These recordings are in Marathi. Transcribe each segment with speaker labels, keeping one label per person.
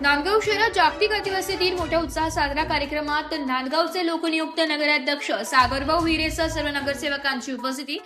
Speaker 1: नांदगाव शहरात जागतिक आदिवासी दिन मोठ्या उत्साहात साजरा कार्यक्रमात नांदगावचे लोकनियुक्त नगराध्यक्ष सागरभाऊ हिरेसह सर्व नगरसेवकांची उपस्थिती।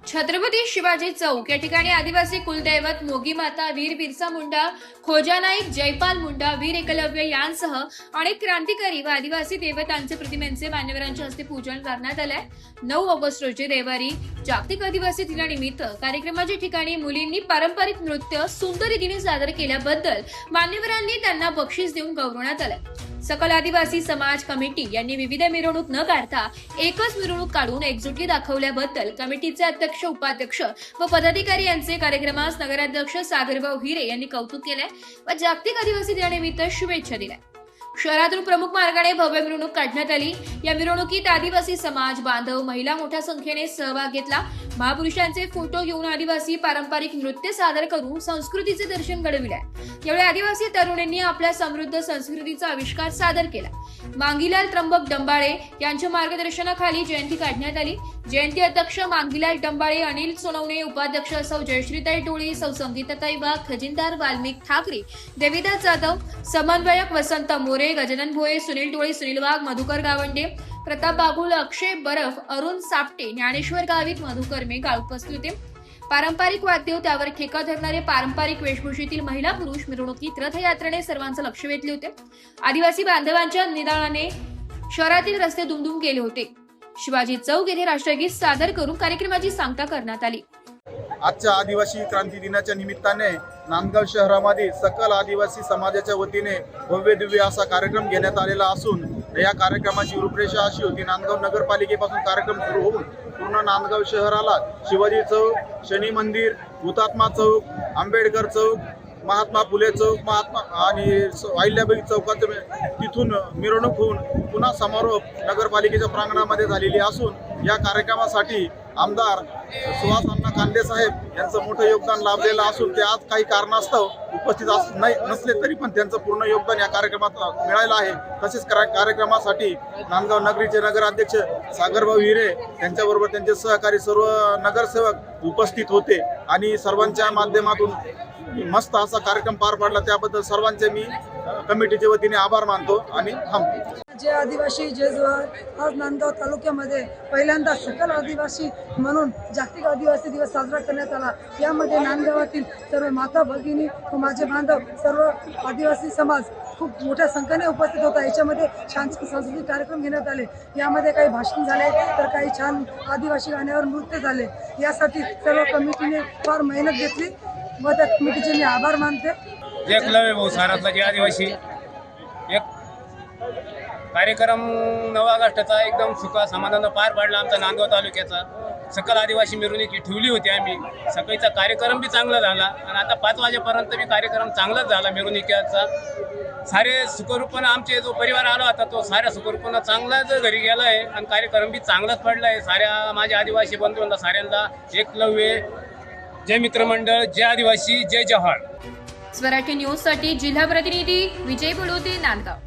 Speaker 1: छत्रपती शिवाजी चौक या ठिकाणी आदिवासी कुलदैवत मोगी माता, वीर बिरसा मुंडा, खोजा नाईक, जयपाल मुंडा, वीर एकलव्य यांसह अनेक क्रांतिकारी व आदिवासी देवतांचे प्रतिमेंचे मान्यवरांच्या हस्ते पूजन करण्यात आले। 9 ऑगस्ट रोजी रविवारी जागतिक आदिवासी दिनानिमित्त कार्यक्रमाच्या ठिकाणी मुलींनी पारंपरिक नृत्य सुंदर रीतीने सादर केल्याबद्दल मान्यवरांनी त्यांना बक्षीस देऊन गौरवण्यात आले। सकल आदिवासी समाज कमिटी यांनी विविध मिरवणूक न काढता एकच मिरवणूक काढून एकजुटी दाखवल्याबद्दल कमिटीचे अध्यक्ष, उपाध्यक्ष व पदाधिकारी यांचे कार्यक्रमास नगराध्यक्ष सागरभाऊ हिरे यांनी कौतुक केले व जागतिक आदिवासी दिनानिमित्त शुभेच्छा दिल्या। शहरातून प्रमुख मार्गाने भव्य मिरवणूक काढण्यात आली। या मिरवणुकीत आदिवासी समाज बांधव, महिला मोठ्या संख्येने सहभाग घेतला। महापुरुषांचे फोटो घेऊन आदिवासी पारंपरिक नृत्य सादर करून संस्कृतीचे दर्शन घडविले। यावेळी आदिवासी तरुणींनी आपल्या समृद्ध संस्कृतीचा आविष्कार सादर केला। मांगीलाल त्र्यंबक डंबाळे यांच्या मार्गदर्शनाखाली जयंती काढण्यात आली। जयंती अध्यक्ष मांगीलाल डंबाळे, अनिल सोनवणे, उपाध्यक्ष सौ जयश्रीताई टोळी, सौ संगीताताई वाघ, खजिनदार वाल्मिक ठाकरे, देविदास जाधव, समन्वयक वसंत मोरे, गजानन भोये, सुनील टोळी, सुनील वाघ, मधुकर गावंडे, प्रताप बागुल, अक्षय बरफ, अरुण सापटे, ज्ञानेश्वर गावित, मधुकर मेघाळ उपस्थित होते। पारंपरिक वाद्य, त्यावर ठेका धरणारे पारंपरिक वेशभूषेतील महिला पुरुष मिरवणुकीत रथयात्रेने सर्वांचं लक्ष वेधले होते। आदिवासी बांधवांच्या निनादाने शहरातील रस्ते दुमदुम गेले होते। शिवाजी चौक येथे राष्ट्रगीत सादर करून कार्यक्रमाची सांगता करण्यात आली।
Speaker 2: आजच्या आदिवासी क्रांती दिनाच्या निमित्ताने नांदगाव शहरामध्ये सकल आदिवासी समाजाच्या वतीने भव्य दिव्य असा कार्यक्रम घेण्यात आलेला असून या कार्यक्रमाची रूपरेषा अशी होती। नांदगाव नगरपालिकेपासून कार्यक्रम सुरू होऊन पूर्ण नांदगाव शहराला शिवाजी चौक, शनी मंदिर, हुतात्मा चौक, आंबेडकर चौक, महात्मा फुले चौक, महात्मा आणि अहिल्याबाई चौकात तिथून मिरवणूक होऊन पुन्हा समारोप नगरपालिकेच्या प्रांगणामध्ये झालेली असून या कार्यक्रमासाठी आमदार सुहास अण्णा कांदे साहेब यांचं मोठं योगदान लाभलेलं असून ते आज काही कारणास्तव उपस्थित नसले तरी पण त्यांचं पूर्ण योगदान या कार्यक्रमात मिळालं आहे। तसेच कार्यक्रमासाठी नांदगाव नगरीचे नगराध्यक्ष सागरभाऊ हिरे यांच्याबरोबर त्यांचे सहकारी सर्व नगरसेवक उपस्थित होते आणि सर्वांच्या माध्यमातून मस्त असा कार्यक्रम पार पडला। त्याबद्दल सर्वांचे मी कमिटीच्या वतीने आभार मानतो आणि थांबतो।
Speaker 3: जय आदिवासी, जय जोहार। आज नांदगाव तालुक्यामध्ये पहिल्यांदा सकल आदिवासी म्हणून जागतिक आदिवासी दिवस साजरा करण्यात आला। यामध्ये नांदगावातील सर्व माता भगिनी व माझे बांधव, सर्व आदिवासी समाज खूप मोठ्या संख्येने उपस्थित होता। याच्यामध्ये छान सांस्कृतिक कार्यक्रम घेण्यात आले। यामध्ये काही भाषण झाले तर काही छान आदिवासी गाण्यावर नृत्य झाले। यासाठी सर्व कमिटीने फार मेहनत घेतली व त्या कमिटीचे मी आभार मानते।
Speaker 4: एकलव्य भाऊ सारातला जे आदिवासी एक कार्यक्रम 9 ऑगस्टचा एकदम सुखा समाधानानं पार पाडला आमचा नांदगाव तालुक्याचा। सकल आदिवासी मिरवणूक ठेवली होती आम्ही। सकाळीचा कार्यक्रम बी चांगला झाला आणि आता 5 वाजेपर्यंत बी कार्यक्रम चांगलाच झाला मिरवणुकीचा। सारे सुखरूपपणे आमचे जो परिवार आला होता तो साऱ्या सुखरूपपणे चांगलाच घरी गेला आहे आणि कार्यक्रम बी चांगलाच पडला आहे। साऱ्या माझ्या आदिवासी बंधूंना साऱ्यांना एकलव्य, जय मित्रमंडळ, जय आदिवासी, जय जोहार।
Speaker 1: स्वराज्य न्यूज साठी जिल्हा प्रतिनिधी विजय बडोते, नांदगाव।